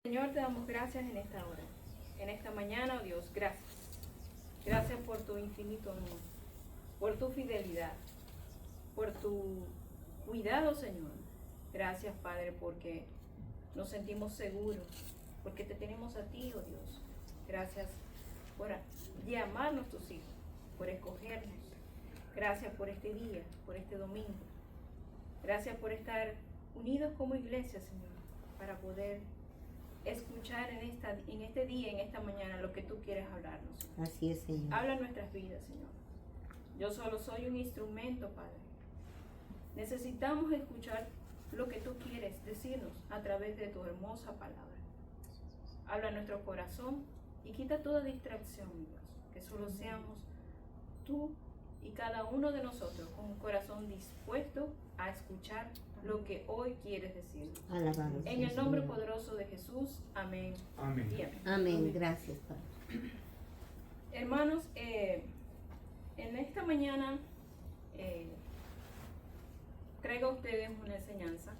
Señor, te damos gracias en esta hora, en esta mañana, oh Dios, gracias. Gracias por tu infinito amor, por tu fidelidad, por tu cuidado, Señor. Gracias, Padre, porque nos sentimos seguros, porque te tenemos a ti, oh Dios. Gracias por llamarnos tus hijos, por escogernos. Gracias por este día, por este domingo. Gracias por estar unidos como iglesia, Señor, para poder escuchar en este día, en esta mañana, lo que tú quieres hablarnos. Así es, Señor. Habla nuestras vidas, Señor. Yo solo soy un instrumento, Padre. Necesitamos escuchar lo que tú quieres decirnos a través de tu hermosa palabra. Habla nuestro corazón y quita toda distracción, Dios. Que solo seamos tú y cada uno de nosotros con un corazón dispuesto a escuchar lo que hoy quieres decir. Alabado sea, En el nombre Señor. poderoso de Jesús, amén. Amén. Y amén. Amén. Gracias, Padre. Hermanos, en esta mañana traigo a ustedes una enseñanza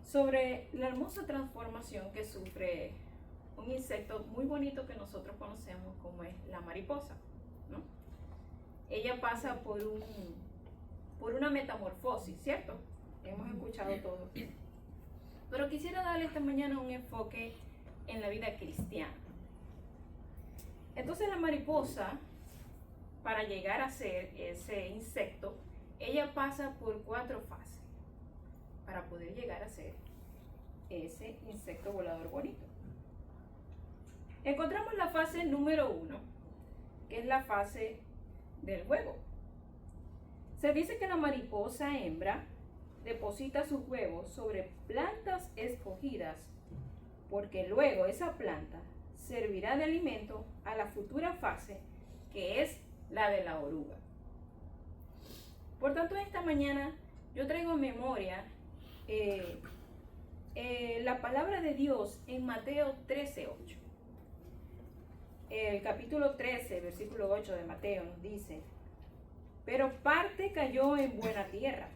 sobre la hermosa transformación que sufre un insecto muy bonito que nosotros conocemos como es la mariposa, ¿no? Ella pasa por una metamorfosis, ¿cierto? Hemos escuchado todo. Pero quisiera darle esta mañana un enfoque en la vida cristiana. Entonces la mariposa, para llegar a ser ese insecto, ella pasa por 4 fases para poder llegar a ser ese insecto volador bonito. Encontramos la fase número 1, que es la fase del huevo. Se dice que la mariposa hembra deposita sus huevos sobre plantas escogidas, porque luego esa planta servirá de alimento a la futura fase, que es la de la oruga. Por tanto, esta mañana yo traigo en memoria la palabra de Dios en Mateo 13:8. El capítulo 13, versículo 8 de Mateo nos dice: pero parte cayó en buena tierra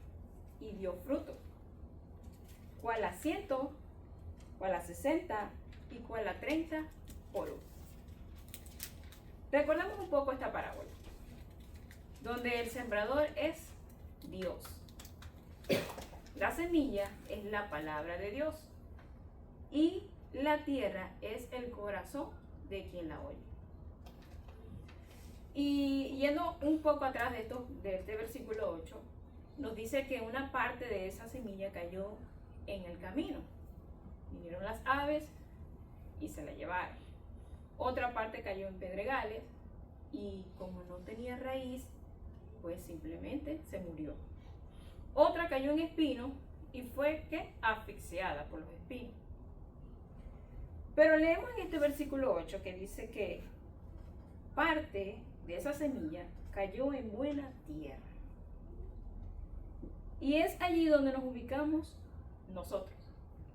y dio fruto, cual a 100, cual a 60 y cual a 30 por uno. Recordamos un poco esta parábola, donde el sembrador es Dios. La semilla es la palabra de Dios y la tierra es el corazón de quien la oye. Y yendo un poco atrás de este versículo 8, nos dice que una parte de esa semilla cayó en el camino. Vinieron las aves y se la llevaron. Otra parte cayó en pedregales y como no tenía raíz, pues simplemente se murió. Otra cayó en espinos y fue asfixiada por los espinos. Pero leemos en este versículo 8 que dice que parte de esa semilla cayó en buena tierra. Y es allí donde nos ubicamos nosotros,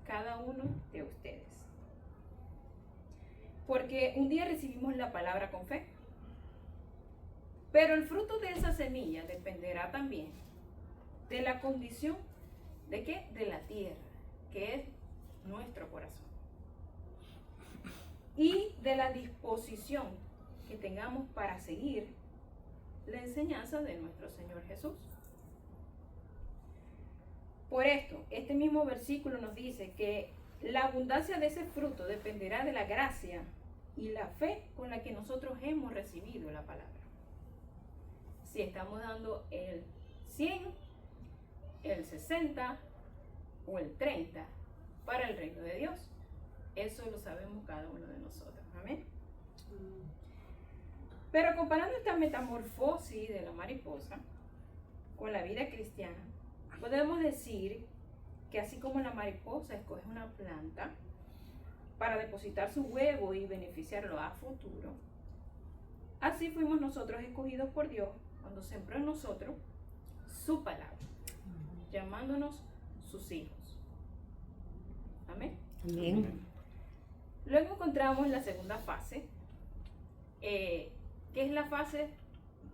cada uno de ustedes. Porque un día recibimos la palabra con fe. Pero el fruto de esa semilla dependerá también de la condición de ¿qué? De la tierra, que es nuestro corazón. Y de la disposición que tengamos para seguir la enseñanza de nuestro Señor Jesús. Por esto, este mismo versículo nos dice que la abundancia de ese fruto dependerá de la gracia y la fe con la que nosotros hemos recibido la palabra. Si estamos dando el 100, el 60 o el 30 para el reino de Dios. Eso lo sabemos cada uno de nosotros. Amén. Pero comparando esta metamorfosis de la mariposa con la vida cristiana, podemos decir que así como la mariposa escoge una planta para depositar su huevo y beneficiarlo a futuro, así fuimos nosotros escogidos por Dios cuando sembró en nosotros su palabra, llamándonos sus hijos. Amén. Amén. Luego encontramos la segunda fase, que es la fase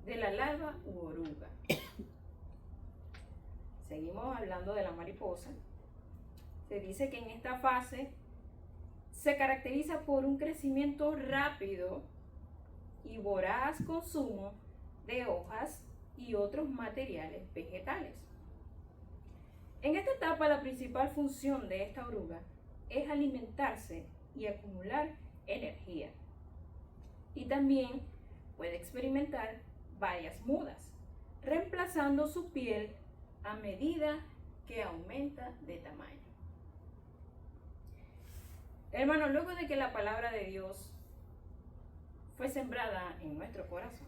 de la larva u oruga. Seguimos hablando de la mariposa. Se dice que en esta fase se caracteriza por un crecimiento rápido y voraz consumo de hojas y otros materiales vegetales. En esta etapa, la principal función de esta oruga es alimentarse y acumular energía. Y también puede experimentar varias mudas, reemplazando su piel a medida que aumenta de tamaño. Hermano, luego de que la palabra de Dios fue sembrada en nuestro corazón,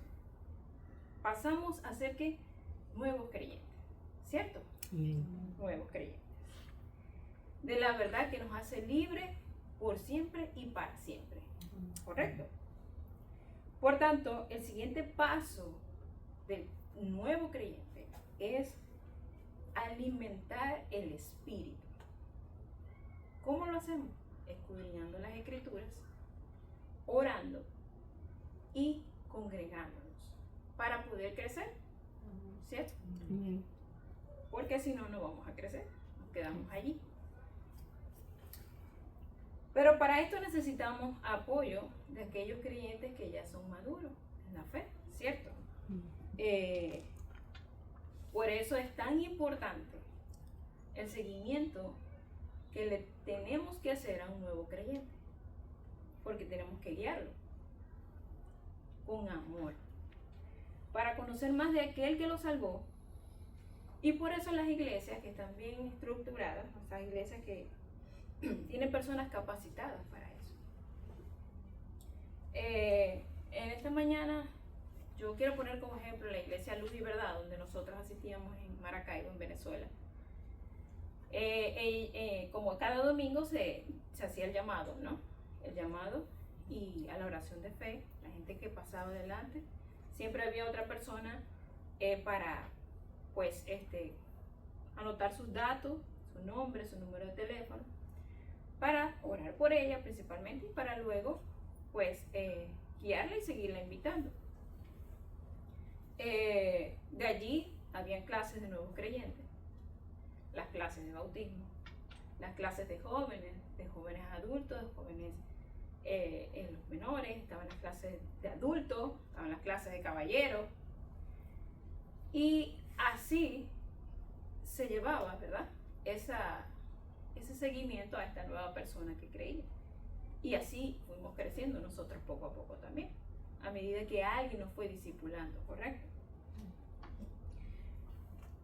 pasamos a ser que nuevos creyentes, ¿cierto? Nuevos creyentes. De la verdad que nos hace libres por siempre y para siempre. ¿Correcto? Por tanto, el siguiente paso del nuevo creyente es alimentar el espíritu. ¿Cómo lo hacemos? Escudriñando las escrituras, orando y congregándonos para poder crecer, ¿cierto? Porque si no, no vamos a crecer, nos quedamos allí. Pero para esto necesitamos apoyo de aquellos creyentes que ya son maduros en la fe, ¿cierto? Por eso es tan importante el seguimiento que le tenemos que hacer a un nuevo creyente, porque tenemos que guiarlo con amor, para conocer más de aquel que lo salvó. Y por eso las iglesias que están bien estructuradas, esas iglesias que tienen personas capacitadas para eso. En esta mañana yo quiero poner como ejemplo la iglesia Luz y Verdad, donde nosotros asistíamos en Maracaibo, en Venezuela. Como cada domingo se hacía el llamado, ¿no? El llamado y a la oración de fe, la gente que pasaba adelante, siempre había otra persona para, pues, anotar sus datos, su nombre, su número de teléfono, para orar por ella principalmente y para luego, pues, guiarla y seguirla invitando. De allí habían clases de nuevos creyentes, las clases de bautismo, las clases de jóvenes adultos, de jóvenes en los menores, estaban las clases de adultos, estaban las clases de caballeros, y así se llevaba, ¿verdad? Ese seguimiento a esta nueva persona que creía. Y así fuimos creciendo nosotros poco a poco también, a medida que alguien nos fue discipulando, ¿correcto?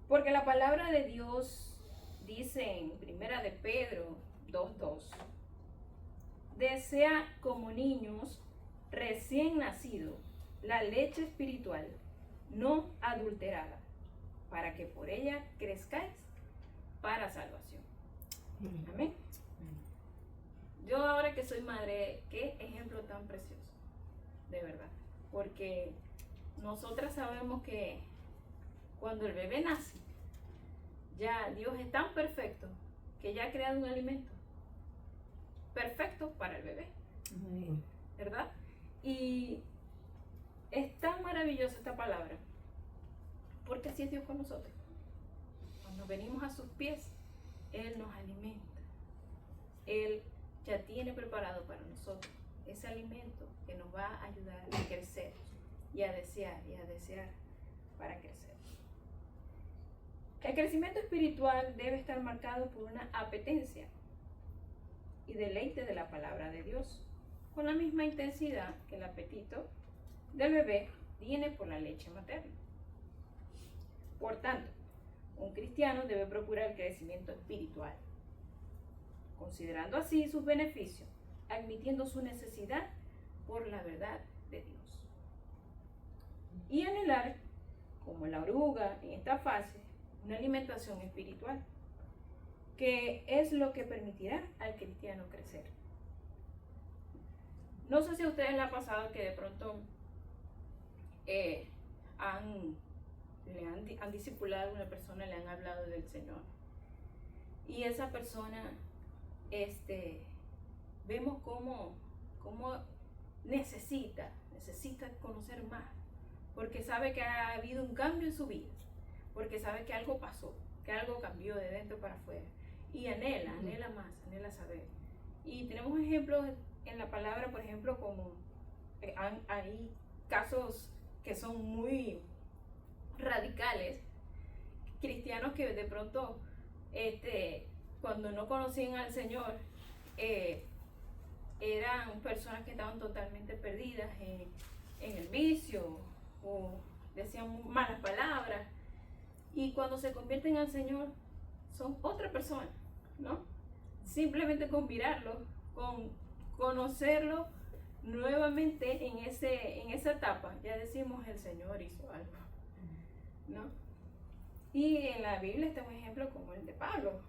Porque la palabra de Dios dice en Primera de Pedro 2:2, desea como niños recién nacidos la leche espiritual no adulterada, para que por ella crezcáis para salvación. Amén. Yo ahora que soy madre, qué ejemplo tan precioso, de verdad, porque nosotras sabemos que cuando el bebé nace, ya Dios es tan perfecto que ya ha creado un alimento perfecto para el bebé, ¿verdad? Y es tan maravillosa esta palabra, porque así es Dios con nosotros. Cuando venimos a sus pies, Él nos alimenta. Él ya tiene preparado para nosotros ese alimento que nos va a ayudar a crecer y a desear para crecer. El crecimiento espiritual debe estar marcado por una apetencia y deleite de la palabra de Dios, con la misma intensidad que el apetito del bebé tiene por la leche materna. Por tanto, un cristiano debe procurar el crecimiento espiritual, considerando así sus beneficios, admitiendo su necesidad por la verdad de Dios. Y anhelar, como la oruga en esta fase, una alimentación espiritual, que es lo que permitirá al cristiano crecer. No sé si a ustedes les ha pasado que de pronto han discipulado a una persona, le han hablado del Señor, y esa persona vemos cómo necesita conocer más, porque sabe que ha habido un cambio en su vida, porque sabe que algo pasó, que algo cambió de dentro para afuera, y anhela más, anhela saber. Y tenemos ejemplos en la palabra, por ejemplo, como hay casos que son muy radicales, cristianos que de pronto, cuando no conocían al Señor, eran personas que estaban totalmente perdidas en el vicio o decían malas palabras, y cuando se convierten al Señor son otra persona, ¿no? Simplemente con mirarlo, con conocerlo nuevamente en esa etapa, ya decimos el Señor hizo algo, ¿no? Y en la Biblia está un ejemplo como el de Pablo.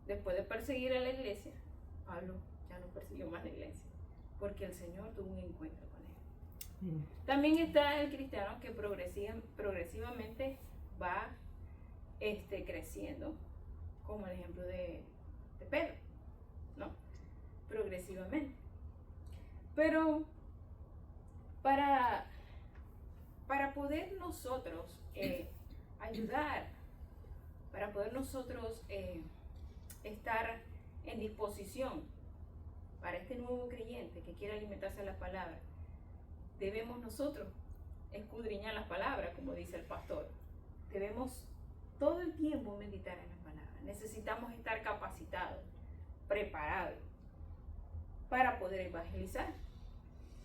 Después de perseguir a la iglesia, Pablo ya no persiguió más la iglesia, porque el Señor tuvo un encuentro con él. También está el cristiano que progresivamente va creciendo, como el ejemplo de Pedro, ¿no? Progresivamente. Pero para poder nosotros ayudar, para poder nosotros estar en disposición para este nuevo creyente que quiere alimentarse de la palabra, debemos nosotros escudriñar las palabras, como dice el pastor. Debemos todo el tiempo meditar en la palabra. Necesitamos estar capacitados, preparados para poder evangelizar,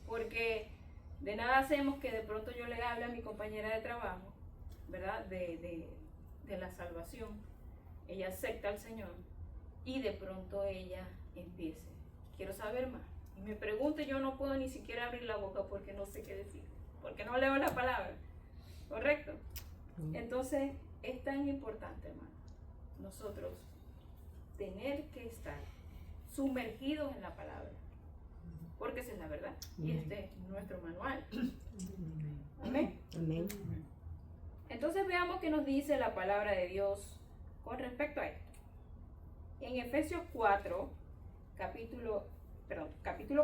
porque de nada hacemos que de pronto yo le hable a mi compañera de trabajo, ¿verdad? De la salvación. Ella acepta al Señor y de pronto ella empiece, quiero saber más, y me pregunte, yo no puedo ni siquiera abrir la boca porque no sé qué decir, porque no leo la palabra, ¿correcto? Entonces es tan importante, hermano, nosotros tener que estar sumergidos en la palabra, porque esa es la verdad, y este es nuestro manual. Amén. Amén. Entonces veamos qué nos dice la palabra de Dios con respecto a esto. En Efesios 4, capítulo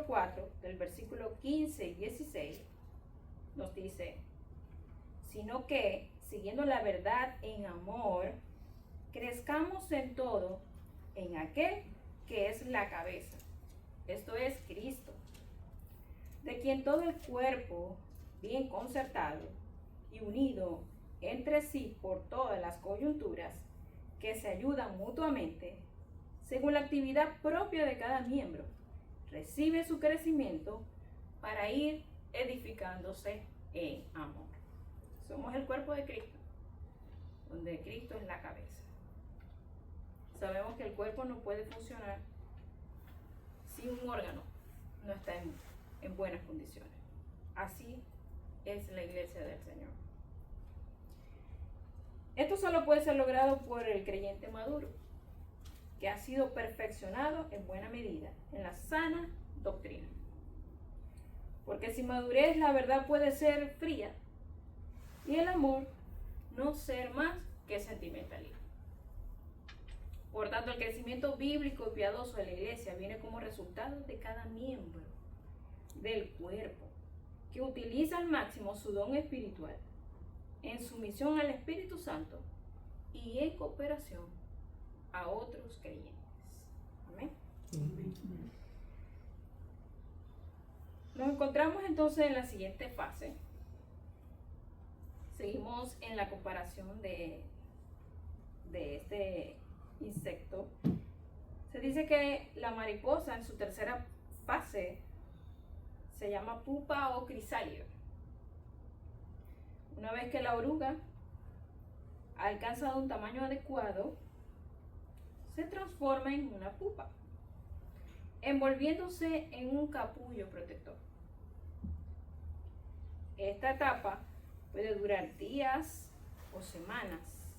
4, del versículo 15 y 16, nos dice, sino que, siguiendo la verdad en amor, crezcamos en todo en aquel que es la cabeza, esto es Cristo, de quien todo el cuerpo, bien concertado y unido entre sí por todas las coyunturas, que se ayudan mutuamente, según la actividad propia de cada miembro, recibe su crecimiento para ir edificándose en amor. Somos el cuerpo de Cristo, donde Cristo es la cabeza. Sabemos que el cuerpo no puede funcionar si un órgano no está en buenas condiciones. Así es la iglesia del Señor. Esto solo puede ser logrado por el creyente maduro, que ha sido perfeccionado en buena medida en la sana doctrina. Porque sin madurez la verdad puede ser fría y el amor no ser más que sentimentalismo. Por tanto, el crecimiento bíblico y piadoso de la iglesia viene como resultado de cada miembro del cuerpo, que utiliza al máximo su don espiritual en sumisión al Espíritu Santo y en cooperación a otros creyentes. Amén. Nos encontramos entonces en la siguiente fase. Seguimos en la comparación de este insecto. Se dice que la mariposa en su tercera fase se llama pupa o crisálida. Una vez que la oruga ha alcanzado un tamaño adecuado, se transforma en una pupa, envolviéndose en un capullo protector. Esta etapa puede durar días o semanas,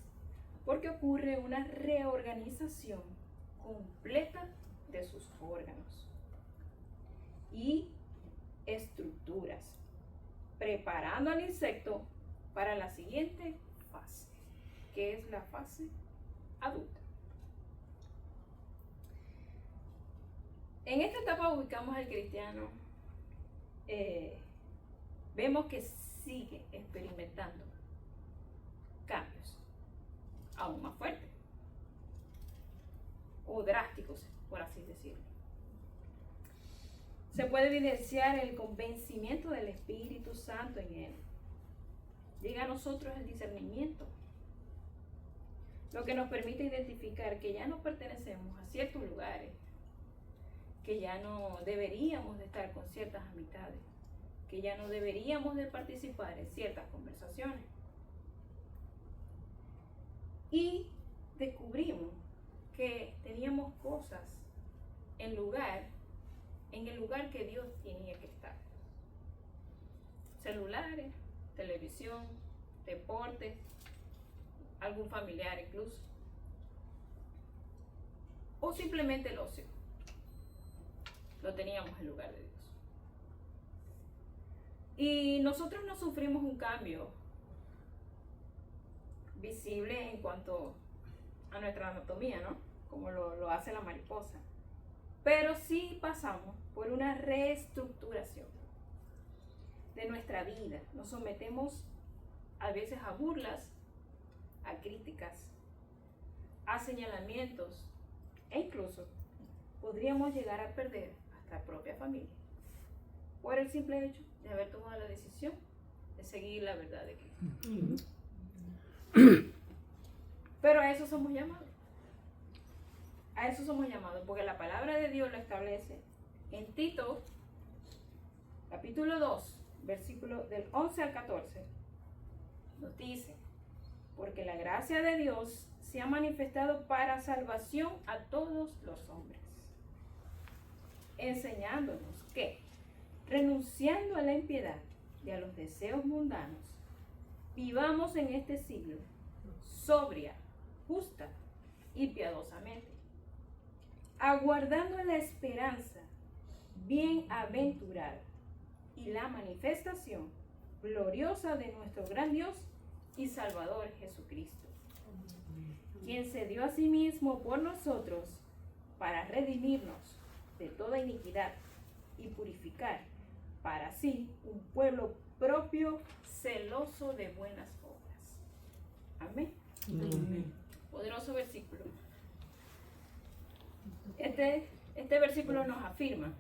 porque ocurre una reorganización completa de sus órganos y estructuras, preparando al insecto para la siguiente fase, que es la fase adulta. En esta etapa ubicamos al cristiano, vemos que sigue experimentando cambios aún más fuertes o drásticos, por así decirlo. Se puede evidenciar el convencimiento del Espíritu Santo en él. Llega a nosotros el discernimiento, lo que nos permite identificar que ya no pertenecemos a ciertos lugares, que ya no deberíamos de estar con ciertas amistades, que ya no deberíamos de participar en ciertas conversaciones. Y descubrimos que teníamos cosas en el lugar que Dios tenía que estar. Celulares, televisión, deportes, algún familiar incluso. O simplemente el ocio. Lo teníamos en lugar de Dios. Y nosotros no sufrimos un cambio visible en cuanto a nuestra anatomía, ¿no? Como lo hace la mariposa. Pero sí pasamos por una reestructuración de nuestra vida. Nos sometemos a veces a burlas, a críticas, a señalamientos e incluso podríamos llegar a perder hasta propia familia por el simple hecho de haber tomado la decisión de seguir la verdad de Cristo. Pero a eso somos llamados. A eso somos llamados, porque la palabra de Dios lo establece en Tito, capítulo 2, versículo del 11 al 14. Nos dice: porque la gracia de Dios se ha manifestado para salvación a todos los hombres, enseñándonos que, renunciando a la impiedad y a los deseos mundanos, vivamos en este siglo sobria, justa y piadosamente, aguardando la esperanza bienaventurada y la manifestación gloriosa de nuestro gran Dios y Salvador Jesucristo, quien se dio a sí mismo por nosotros para redimirnos de toda iniquidad y purificar para sí un pueblo propio, celoso de buenas obras. Amén. Amén. Poderoso versículo. Este versículo nos afirma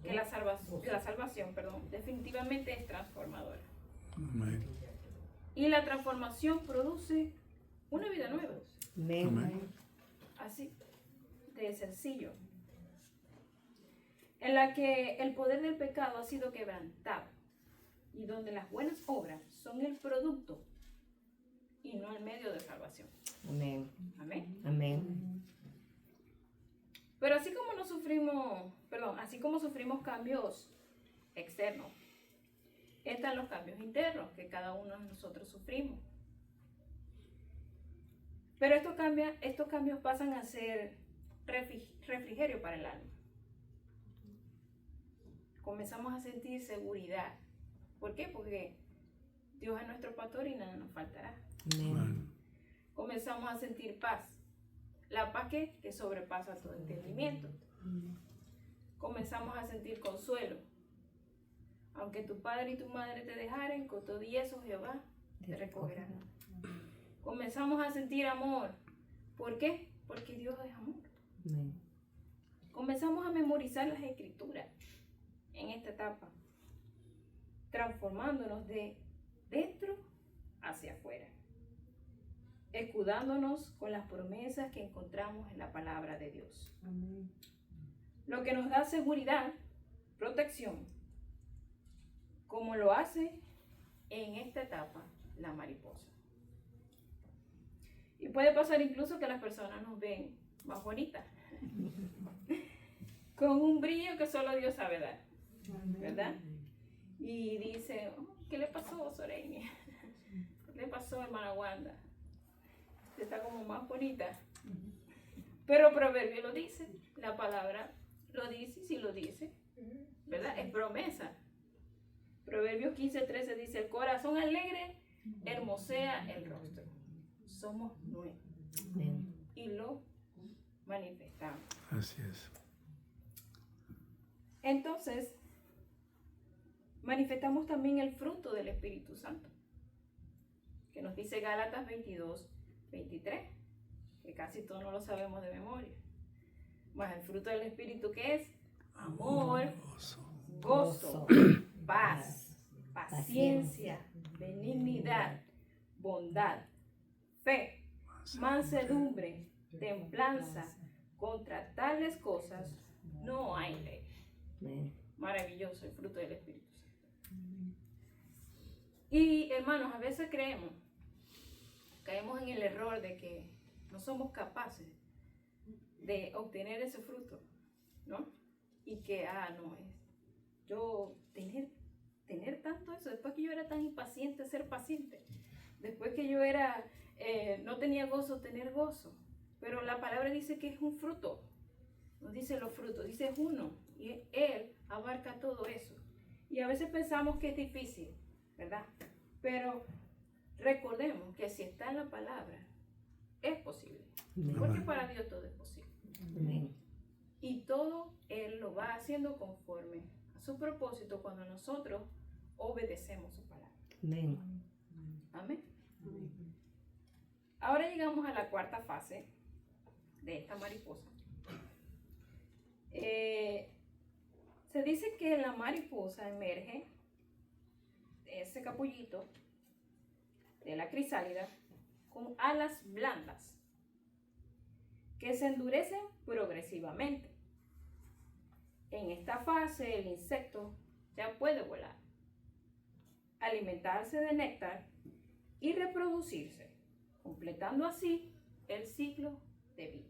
que la salvación, definitivamente es transformadora. Amén. Y la transformación produce una vida nueva. Amén. Así, de sencillo. En la que el poder del pecado ha sido quebrantado y donde las buenas obras son el producto y no el medio de salvación. Amén. Amén. Amén. Pero así como sufrimos cambios externos, están los cambios internos que cada uno de nosotros sufrimos. Pero estos cambios pasan a ser refrigerio para el alma. Comenzamos a sentir seguridad. ¿Por qué? Porque Dios es nuestro pastor y nada nos faltará. Amén. Comenzamos a sentir paz. La paz que sobrepasa todo entendimiento. Comenzamos a sentir consuelo. Aunque tu padre y tu madre te dejaren, con todo y eso Jehová te recogerá. Comenzamos a sentir amor. ¿Por qué? Porque Dios es amor. Amén. Comenzamos a memorizar las escrituras en esta etapa, transformándonos de dentro hacia afuera, escudándonos con las promesas que encontramos en la palabra de Dios. Amén. Lo que nos da seguridad, protección, como lo hace en esta etapa la mariposa. Y puede pasar incluso que las personas nos ven más bonitas, con un brillo que solo Dios sabe dar, ¿verdad? Y dice: oh, ¿qué le pasó a Soreña? ¿Qué le pasó a hermana Wanda? Está como más bonita. Pero Proverbio lo dice, la palabra lo dice, si lo dice, ¿verdad? Es promesa. Proverbios 15:13 dice: el corazón alegre hermosea el rostro. Somos nuevos. Amén. Y lo manifestamos. Así es. Entonces, manifestamos también el fruto del Espíritu Santo, que nos dice Gálatas 22:23, que casi todos no lo sabemos de memoria. Más el fruto del Espíritu, que es amor, Gozo, gozo, paz, paciencia, benignidad, bondad, fe, mansedumbre, templanza. Contra tales cosas no hay ley. Amén. Maravilloso el fruto del Espíritu Santo. Y hermanos, a veces caemos en el error de que no somos capaces de obtener ese fruto, ¿no? Y que, no es. Yo tener tanto eso, después que yo era tan impaciente, ser paciente. Después que yo era, no tenía gozo, tener gozo. Pero la palabra dice que es un fruto. No dice los frutos, dice es uno. Y Él abarca todo eso. Y a veces pensamos que es difícil, ¿verdad? Pero recordemos que si está en la palabra, es posible. Porque para Dios todo es posible. Amén. Y todo Él lo va haciendo conforme a su propósito cuando nosotros obedecemos su palabra. Amén. Amén. Ahora llegamos a la cuarta fase de esta mariposa. Se dice que la mariposa emerge de ese capullito de la crisálida con alas blandas que se endurecen progresivamente. En esta fase el insecto ya puede volar, alimentarse de néctar y reproducirse, completando así el ciclo de vida.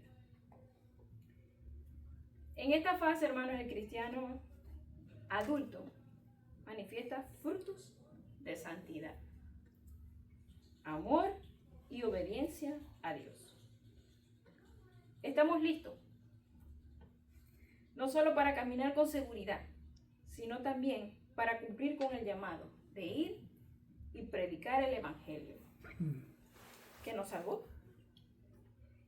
En esta fase, hermanos, el cristiano adulto manifiesta frutos de santidad, amor y obediencia a Dios. Estamos listos, no solo para caminar con seguridad, sino también para cumplir con el llamado de ir y predicar el Evangelio que nos salvó.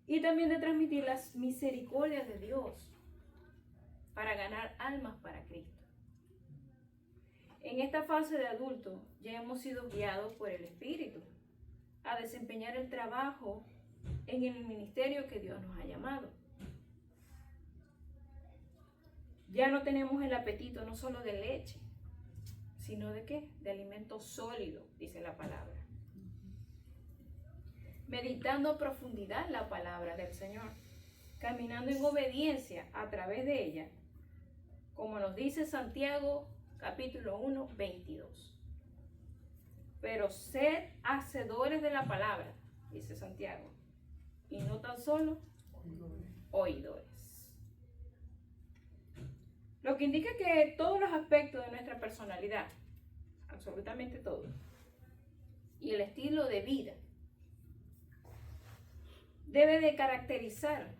Y también de transmitir las misericordias de Dios para ganar almas para Cristo. En esta fase de adulto ya hemos sido guiados por el Espíritu a desempeñar el trabajo en el ministerio que Dios nos ha llamado. Ya no tenemos el apetito no solo de leche, sino de ¿qué? De alimento sólido, dice la palabra. Meditando a profundidad la palabra del Señor, caminando en obediencia a través de ella, como nos dice Santiago capítulo 1, 22. Pero sed hacedores de la palabra, dice Santiago, y no tan solo oidores. Lo que indica que todos los aspectos de nuestra personalidad, absolutamente todos, y el estilo de vida, debe de caracterizar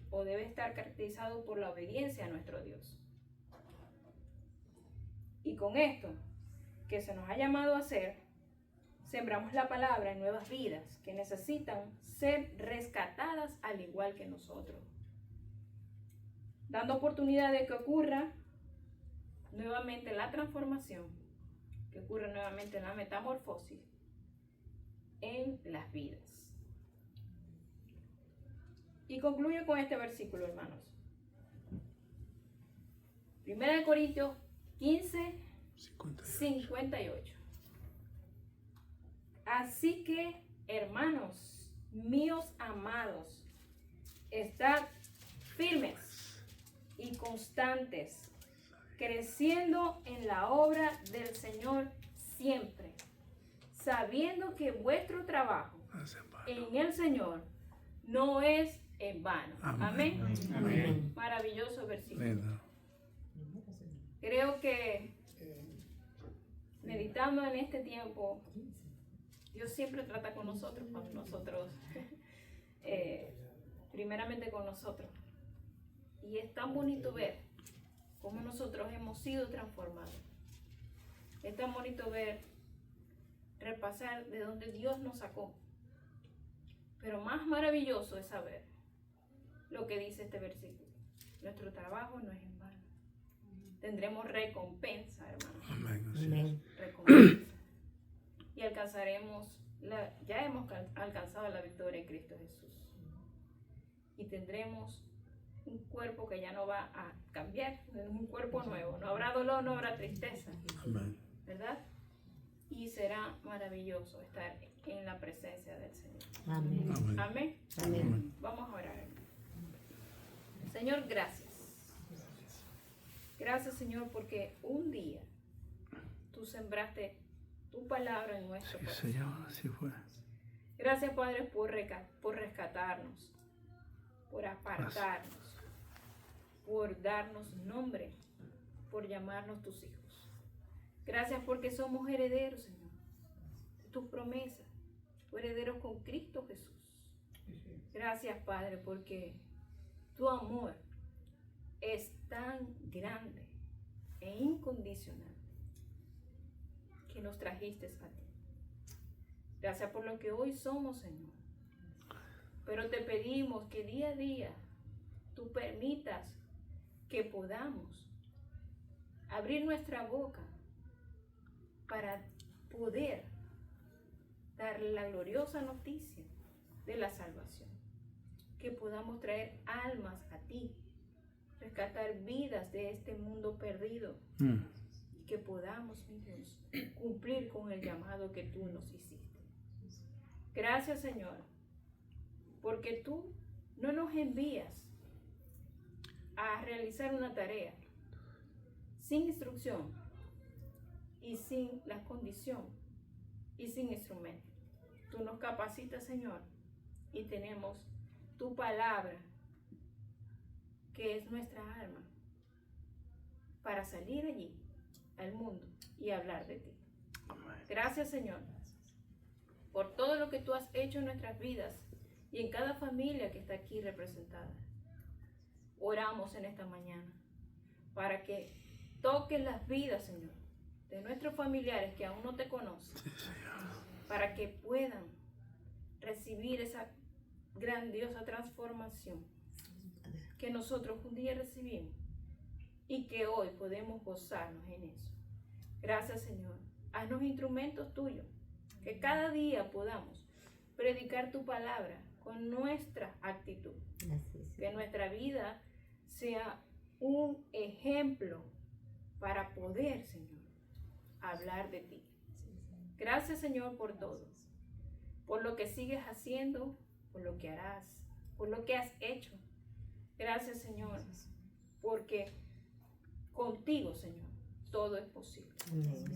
o debe estar caracterizado por la obediencia a nuestro Dios. Y con esto que se nos ha llamado a hacer, sembramos la palabra en nuevas vidas que necesitan ser rescatadas al igual que nosotros, dando oportunidad de que ocurra nuevamente la transformación, que ocurra nuevamente la metamorfosis en las vidas. Y concluyo con este versículo, hermanos. 1 Corintios 15, 58. Así que, hermanos míos amados, estad firmes y constantes, creciendo en la obra del Señor siempre, sabiendo que vuestro trabajo en el Señor no es en vano. Amén. Amén. Maravilloso versículo. Creo que meditando en este tiempo, Dios siempre trata con nosotros cuando nosotros, primeramente con nosotros. Y es tan bonito ver cómo nosotros hemos sido transformados. Es tan bonito ver, repasar de dónde Dios nos sacó. Pero más maravilloso es saber lo que dice este versículo. Nuestro trabajo no es en vano. Tendremos recompensa, hermanos. Amén. Recompensa. Y alcanzaremos, ya hemos alcanzado la victoria en Cristo Jesús. Y tendremos un cuerpo que ya no va a cambiar, es un cuerpo nuevo. No habrá dolor, no habrá tristeza, Amén. ¿verdad? Y será maravilloso estar en la presencia del Señor. Amén. Amén. Amén. Amén. Vamos a orar. Señor, gracias. Gracias, Señor, porque un día tú sembraste tu palabra en nuestro Sí, corazón. Señor, así fue. Gracias, Padre, por rescatarnos, por apartarnos, por darnos nombre, por llamarnos tus hijos. Gracias porque somos herederos, Señor, de tus promesas, herederos con Cristo Jesús. Gracias, Padre, porque tu amor es tan grande e incondicional que nos trajiste a ti. Gracias por lo que hoy somos, Señor. Pero te pedimos que día a día tú permitas que podamos abrir nuestra boca para poder darle la gloriosa noticia de la salvación. Que podamos traer almas a ti, rescatar vidas de este mundo perdido y que podamos, mi Dios, cumplir con el llamado que tú nos hiciste. Gracias, Señor, porque tú no nos envías a realizar una tarea sin instrucción y sin la condición y sin instrumento. Tú nos capacitas, Señor, y tenemos tu palabra, que es nuestra arma, para salir allí al mundo y hablar de ti. Gracias, Señor, por todo lo que tú has hecho en nuestras vidas y en cada familia que está aquí representada. Oramos en esta mañana para que toques las vidas, Señor, de nuestros familiares que aún no te conocen, para que puedan recibir esa grandiosa transformación que nosotros un día recibimos y que hoy podemos gozarnos en eso. Gracias, Señor. Haznos instrumentos tuyos, que cada día podamos predicar tu palabra con nuestra actitud. Gracias. Que nuestra vida sea un ejemplo para poder, Señor, hablar de ti. Gracias, Señor, por todo, por lo que sigues haciendo, por lo que harás, por lo que has hecho. Gracias, Señor, porque contigo, Señor, todo es posible.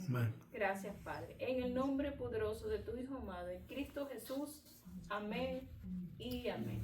Amén. Gracias, Padre. En el nombre poderoso de tu Hijo amado, en Cristo Jesús. Amén y amén.